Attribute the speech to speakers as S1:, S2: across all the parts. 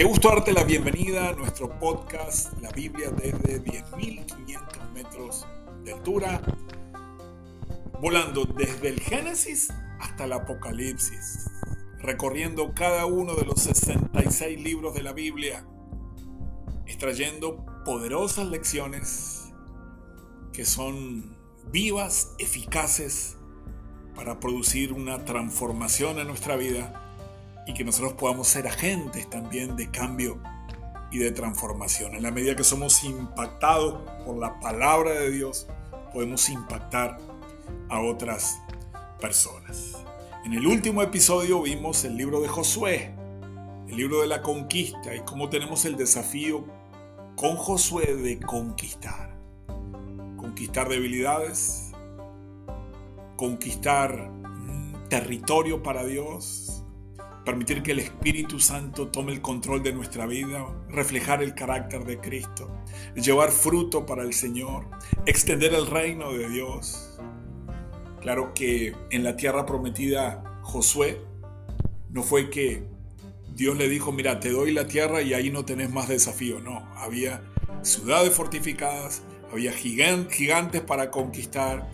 S1: Qué gusto darte la bienvenida a nuestro podcast, La Biblia desde 10.500 metros de altura, volando desde el Génesis hasta el Apocalipsis, recorriendo cada uno de los 66 libros de la Biblia, extrayendo poderosas lecciones que son vivas, eficaces, para producir una transformación en nuestra vida y que nosotros podamos ser agentes también de cambio y de transformación. En la medida que somos impactados por la palabra de Dios, podemos impactar a otras personas. En el último episodio vimos el libro de Josué, el libro de la conquista, y cómo tenemos el desafío con Josué de conquistar. Conquistar debilidades, conquistar territorio para Dios, permitir que el Espíritu Santo tome el control de nuestra vida, reflejar el carácter de Cristo, llevar fruto para el Señor, extender el reino de Dios. Claro que en la tierra prometida, Josué, no fue que Dios le dijo, mira, te doy la tierra y ahí no tenés más desafío. No, había ciudades fortificadas, había gigantes para conquistar.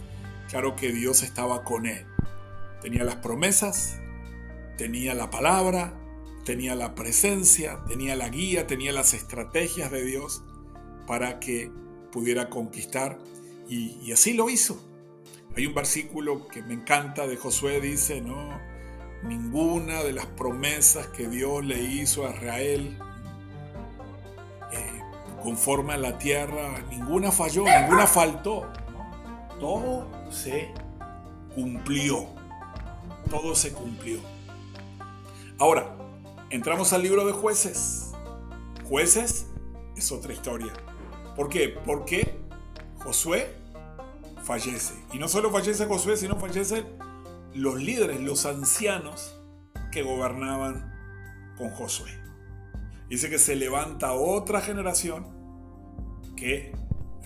S1: Claro que Dios estaba con él. Tenía las promesas, tenía la palabra, tenía la presencia, tenía la guía, tenía las estrategias de Dios para que pudiera conquistar, y así lo hizo. Hay un versículo que me encanta de Josué, dice, no, ninguna de las promesas que Dios le hizo a Israel conforme a la tierra, ninguna falló, ninguna faltó, ¿no? Todo se cumplió. Todo se cumplió. Ahora, entramos al libro de Jueces. Jueces es otra historia. ¿Por qué? Porque Josué fallece. Y no solo fallece Josué, sino fallecen los líderes, los ancianos que gobernaban con Josué. Dice que se levanta otra generación que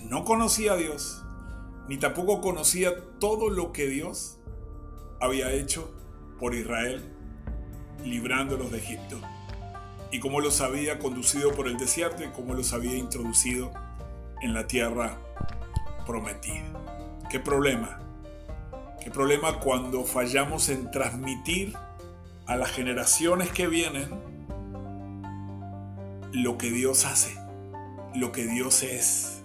S1: no conocía a Dios, ni tampoco conocía todo lo que Dios había hecho por Israel, librándolos de Egipto, y cómo los había conducido por el desierto y cómo los había introducido en la tierra prometida. ¿Qué problema? ¿Qué problema cuando fallamos en transmitir a las generaciones que vienen lo que Dios hace, lo que Dios es?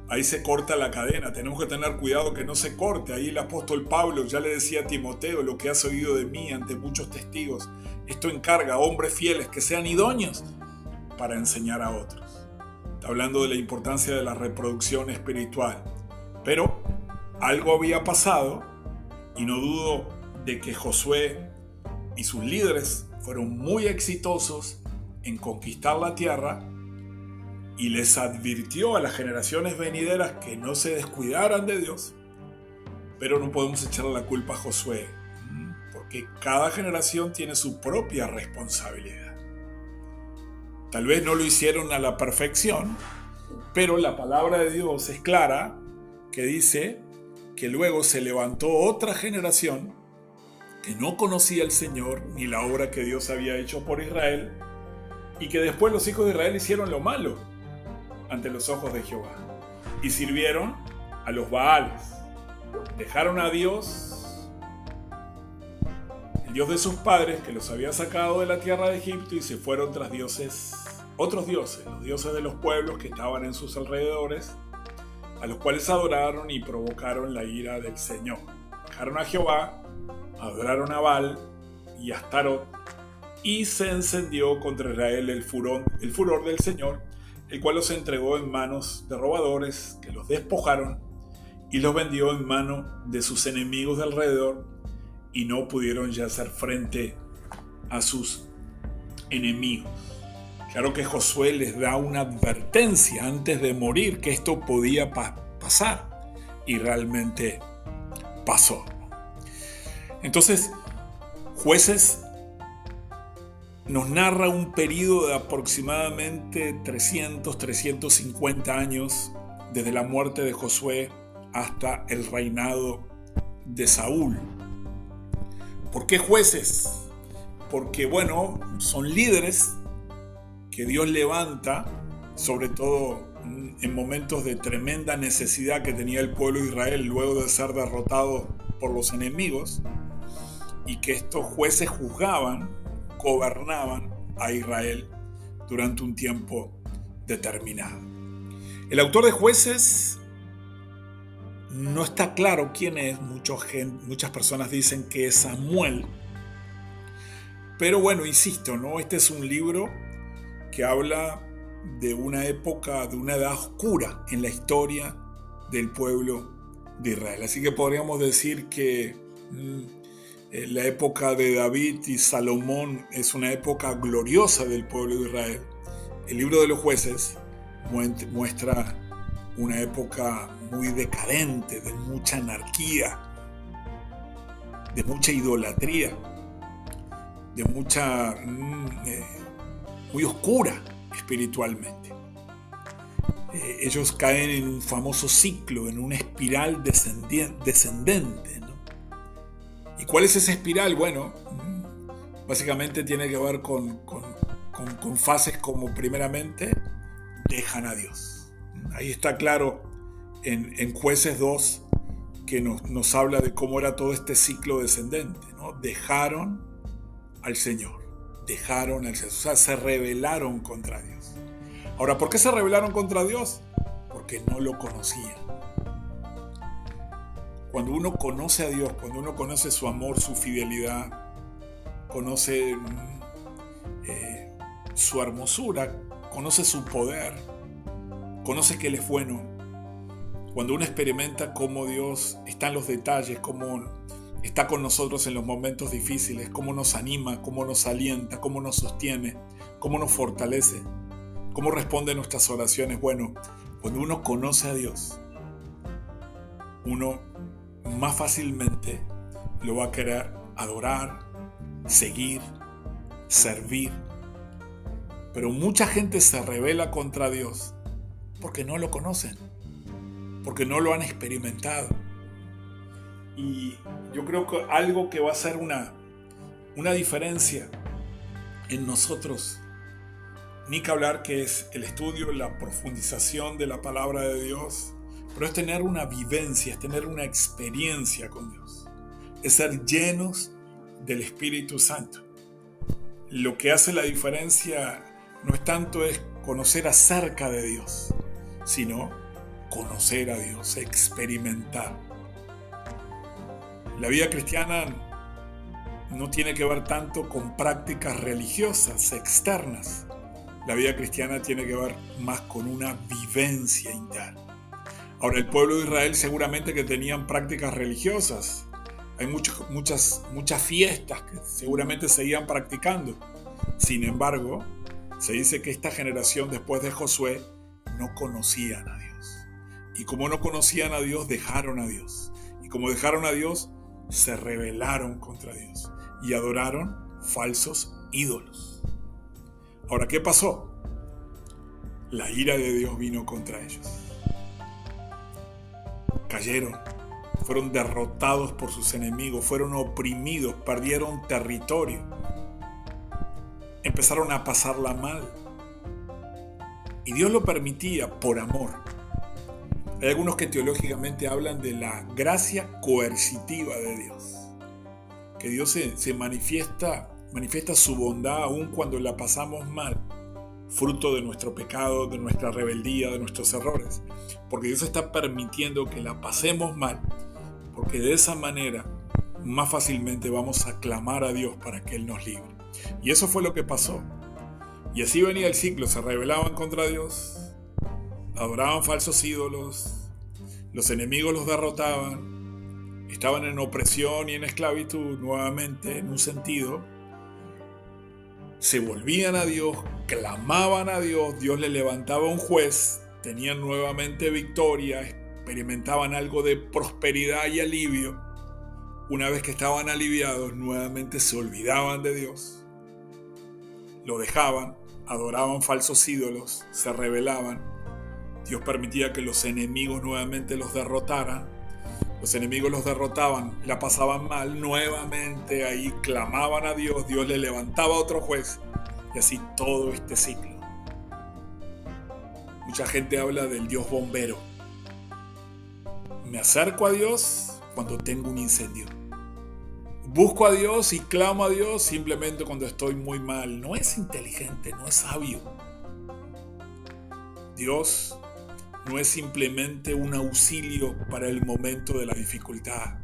S1: Ahí se corta la cadena, tenemos que tener cuidado que no se corte. Ahí el apóstol Pablo ya le decía a Timoteo, lo que has oído de mí ante muchos testigos, esto encarga a hombres fieles que sean idóneos para enseñar a otros. Está hablando de la importancia de la reproducción espiritual. Pero algo había pasado, y no dudo de que Josué y sus líderes fueron muy exitosos en conquistar la tierra, y les advirtió a las generaciones venideras que no se descuidaran de Dios. Pero no podemos echarle la culpa a Josué, porque cada generación tiene su propia responsabilidad. Tal vez no lo hicieron a la perfección, pero la palabra de Dios es clara, que dice que luego se levantó otra generación que no conocía al Señor ni la obra que Dios había hecho por Israel, y que después los hijos de Israel hicieron lo malo ante los ojos de Jehová y sirvieron a los Baales. Dejaron a Dios, el Dios de sus padres, que los había sacado de la tierra de Egipto, y se fueron tras dioses, otros dioses, los dioses de los pueblos que estaban en sus alrededores, a los cuales adoraron y provocaron la ira del Señor. Dejaron a Jehová, adoraron a Baal y a Astarot, y se encendió contra Israel el furor del Señor, el cual los entregó en manos de robadores que los despojaron y los vendió en mano de sus enemigos de alrededor, y no pudieron ya hacer frente a sus enemigos. Claro que Josué les da una advertencia antes de morir que esto podía pasar, y realmente pasó. Entonces, Jueces nos narra un periodo de aproximadamente 350 años desde la muerte de Josué hasta el reinado de Saúl. ¿Por qué jueces? Porque, son líderes que Dios levanta, sobre todo en momentos de tremenda necesidad que tenía el pueblo de Israel luego de ser derrotado por los enemigos, y que estos jueces juzgaban, gobernaban a Israel durante un tiempo determinado. El autor de Jueces no está claro quién es. Muchas personas dicen que es Samuel, pero bueno, insisto, ¿no? Este es un libro que habla de una época, de una edad oscura en la historia del pueblo de Israel. Así que podríamos decir que la época de David y Salomón es una época gloriosa del pueblo de Israel. El libro de los Jueces muestra una época muy decadente, de mucha anarquía, de mucha idolatría, de mucha muy oscura espiritualmente. Ellos caen en un famoso ciclo, en una espiral descendente, ¿no? ¿Y cuál es esa espiral? Bueno, básicamente tiene que ver con fases como, primeramente, dejan a Dios. Ahí está claro en Jueces 2 que nos habla de cómo era todo este ciclo descendente, ¿no? Dejaron al Señor, o sea, se rebelaron contra Dios. Ahora, ¿por qué se rebelaron contra Dios? Porque no lo conocían. Cuando uno conoce a Dios, cuando uno conoce su amor, su fidelidad, conoce su hermosura, conoce su poder, conoce que Él es bueno, cuando uno experimenta cómo Dios está en los detalles, cómo está con nosotros en los momentos difíciles, cómo nos anima, cómo nos alienta, cómo nos sostiene, cómo nos fortalece, cómo responde a nuestras oraciones. Bueno, cuando uno conoce a Dios, uno más fácilmente lo va a querer adorar, seguir, servir. Pero mucha gente se rebela contra Dios porque no lo conocen, porque no lo han experimentado. Y yo creo que algo que va a hacer una diferencia en nosotros, ni que hablar, que es el estudio, la profundización de la palabra de Dios, pero es tener una vivencia, es tener una experiencia con Dios, es ser llenos del Espíritu Santo. Lo que hace la diferencia no es tanto es conocer acerca de Dios, sino conocer a Dios, experimentar. La vida cristiana no tiene que ver tanto con prácticas religiosas externas. La vida cristiana tiene que ver más con una vivencia interna. Ahora, el pueblo de Israel seguramente que tenían prácticas religiosas. Hay muchas fiestas que seguramente seguían practicando. Sin embargo, se dice que esta generación después de Josué no conocían a Dios. Y como no conocían a Dios, dejaron a Dios. Y como dejaron a Dios, se rebelaron contra Dios y adoraron falsos ídolos. Ahora, ¿qué pasó? La ira de Dios vino contra ellos. Cayeron, fueron derrotados por sus enemigos, fueron oprimidos, perdieron territorio, empezaron a pasarla mal. Y Dios lo permitía por amor. Hay algunos que teológicamente hablan de la gracia coercitiva de Dios. Que Dios se manifiesta su bondad aún cuando la pasamos mal, fruto de nuestro pecado, de nuestra rebeldía, de nuestros errores. Porque Dios está permitiendo que la pasemos mal, porque de esa manera más fácilmente vamos a clamar a Dios para que Él nos libre. Y eso fue lo que pasó. Y así venía el ciclo, se rebelaban contra Dios, adoraban falsos ídolos, los enemigos los derrotaban, estaban en opresión y en esclavitud nuevamente en un sentido, se volvían a Dios, clamaban a Dios, Dios les levantaba un juez, tenían nuevamente victoria, experimentaban algo de prosperidad y alivio. Una vez que estaban aliviados, nuevamente se olvidaban de Dios, lo dejaban, adoraban falsos ídolos, se rebelaban. Dios permitía que los enemigos nuevamente los derrotaran. Los enemigos los derrotaban, la pasaban mal, nuevamente ahí clamaban a Dios, Dios le levantaba a otro juez, y así todo este ciclo. Mucha gente habla del Dios bombero. Me acerco a Dios cuando tengo un incendio. Busco a Dios y clamo a Dios simplemente cuando estoy muy mal. No es inteligente, no es sabio. Dios no es simplemente un auxilio para el momento de la dificultad.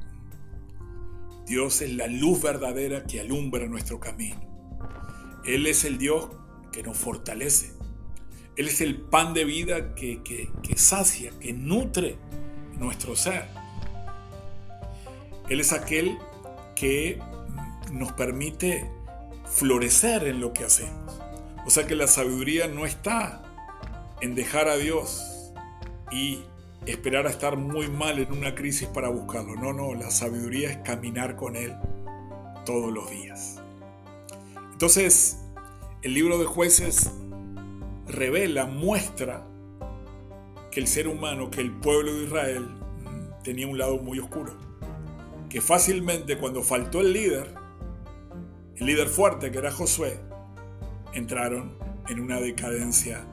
S1: Dios es la luz verdadera que alumbra nuestro camino. Él es el Dios que nos fortalece. Él es el pan de vida que sacia, que nutre nuestro ser. Él es aquel que nos permite florecer en lo que hacemos. O sea que la sabiduría no está en dejar a Dios y esperar a estar muy mal en una crisis para buscarlo. No, la sabiduría es caminar con Él todos los días. Entonces, el libro de Jueces revela, muestra que el ser humano, que el pueblo de Israel tenía un lado muy oscuro. Que fácilmente cuando faltó el líder fuerte que era Josué, entraron en una decadencia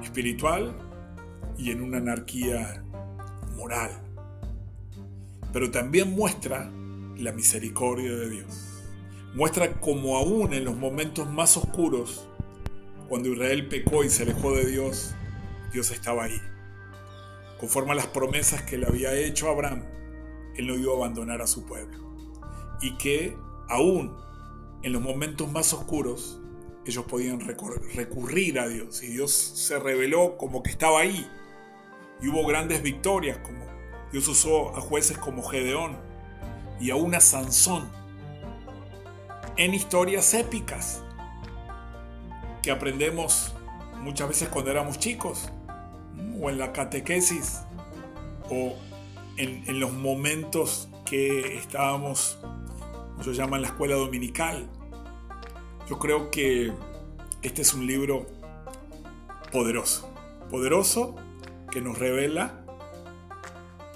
S1: espiritual y en una anarquía moral. Pero también muestra la misericordia de Dios. Muestra cómo aún en los momentos más oscuros, cuando Israel pecó y se alejó de Dios, Dios estaba ahí. Conforme a las promesas que le había hecho a Abraham, Él no iba a abandonar a su pueblo. Y que aún en los momentos más oscuros, ellos podían recurrir a Dios. Y Dios se reveló como que estaba ahí. Y hubo grandes victorias, como Dios usó a jueces como Gedeón y aún a Sansón en historias épicas que aprendemos muchas veces cuando éramos chicos, o en la catequesis, o en los momentos que estábamos, ellos llaman la escuela dominical. Yo creo que este es un libro poderoso, que nos revela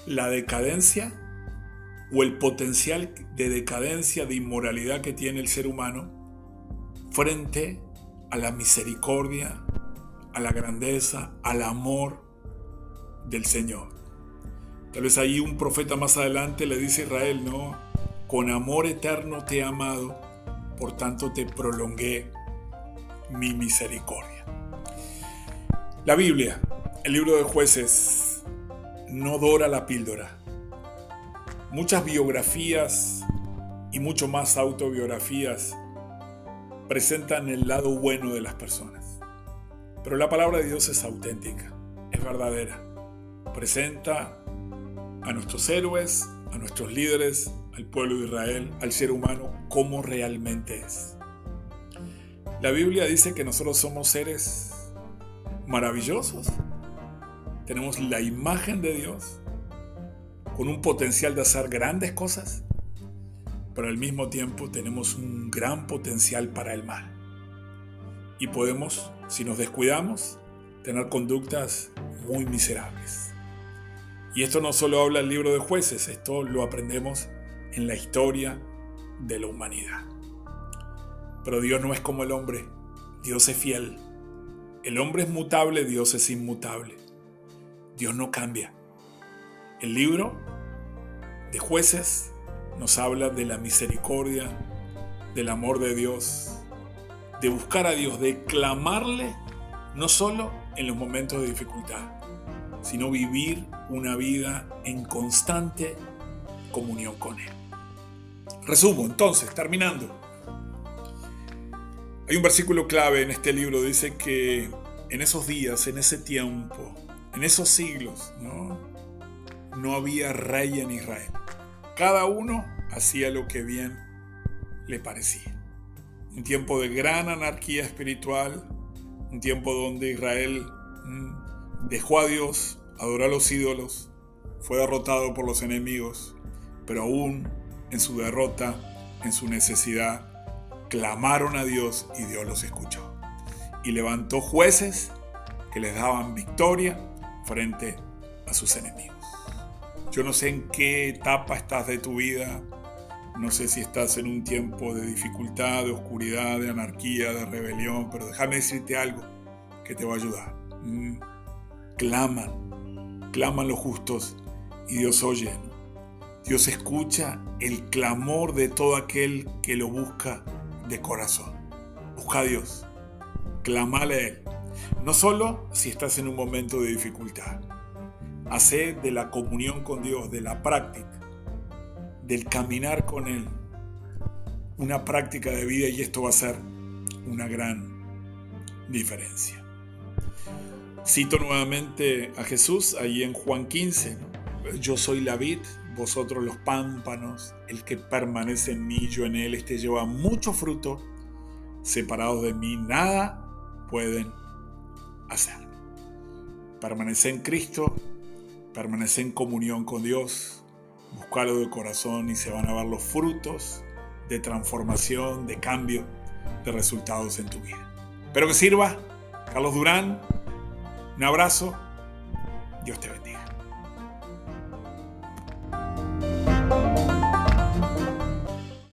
S1: la decadencia o el potencial de decadencia, de inmoralidad que tiene el ser humano frente a la misericordia, a la grandeza, al amor del Señor. Tal vez ahí un profeta más adelante le dice a Israel, ¿no? Con amor eterno te he amado, por tanto te prolongué mi misericordia. La Biblia, el libro de Jueces, no dora la píldora. Muchas biografías y mucho más autobiografías presentan el lado bueno de las personas. Pero la palabra de Dios es auténtica, es verdadera. Presenta a nuestros héroes, a nuestros líderes, al pueblo de Israel, al ser humano, como realmente es. La Biblia dice que nosotros somos seres maravillosos. Tenemos la imagen de Dios, con un potencial de hacer grandes cosas, pero al mismo tiempo tenemos un gran potencial para el mal. Y podemos, si nos descuidamos, tener conductas muy miserables. Y esto no solo habla el libro de Jueces, esto lo aprendemos en la historia de la humanidad. Pero Dios no es como el hombre, Dios es fiel. El hombre es mutable, Dios es inmutable. Dios no cambia. El libro de Jueces nos habla de la misericordia, del amor de Dios, de buscar a Dios, de clamarle no solo en los momentos de dificultad, sino vivir una vida en constante comunión con Él. Resumo, entonces, terminando. Hay un versículo clave en este libro, dice que en esos días, en ese tiempo, en esos siglos, no había rey en Israel. Cada uno hacía lo que bien le parecía. Un tiempo de gran anarquía espiritual, un tiempo donde Israel dejó a Dios, adoró a los ídolos, fue derrotado por los enemigos, pero aún en su derrota, en su necesidad, clamaron a Dios y Dios los escuchó. Y levantó jueces que les daban victoria frente a sus enemigos. Yo no sé en qué etapa estás de tu vida, no sé si estás en un tiempo de dificultad, de oscuridad, de anarquía, de rebelión, pero déjame decirte algo que te va a ayudar. claman los justos y Dios oye. Dios escucha el clamor de todo aquel que lo busca de corazón. Busca a Dios, clamale a Él. No solo si estás en un momento de dificultad. Hacé de la comunión con Dios, de la práctica, del caminar con Él, una práctica de vida, y esto va a ser una gran diferencia. Cito nuevamente a Jesús ahí en Juan 15, ¿no? Yo soy la vid, vosotros los pámpanos, el que permanece en mí, yo en él, este lleva mucho fruto, separados de mí nada pueden hacer. Permanece en Cristo, permanece en comunión con Dios, buscalo de corazón y se van a ver los frutos de transformación, de cambio, de resultados en tu vida. Espero que sirva. Carlos Durán, un abrazo. Dios te bendiga.